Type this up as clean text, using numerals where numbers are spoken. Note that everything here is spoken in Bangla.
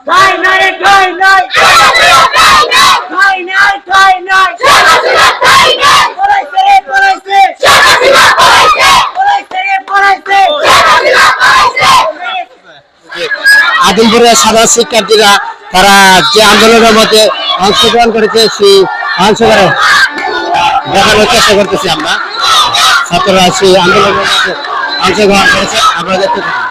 ঠাই নাই ঠাই নাই ঠাই নাই ঠাই নাই পড়াইছে রে পড়াইছে পড়াইছে রে পড়াইছে আদিমপুরের সাধারণ শিক্ষার্থীরা তারা যে আন্দোলনের মধ্যে অংশগ্রহণ করেছে সেই অংশগ্রহণ দেখানোর চেষ্টা করতেছি আমরা। ছাত্ররা সেই আন্দোলনের মধ্যে অংশগ্রহণ করেছে, আমরা দেখতে পাচ্ছি।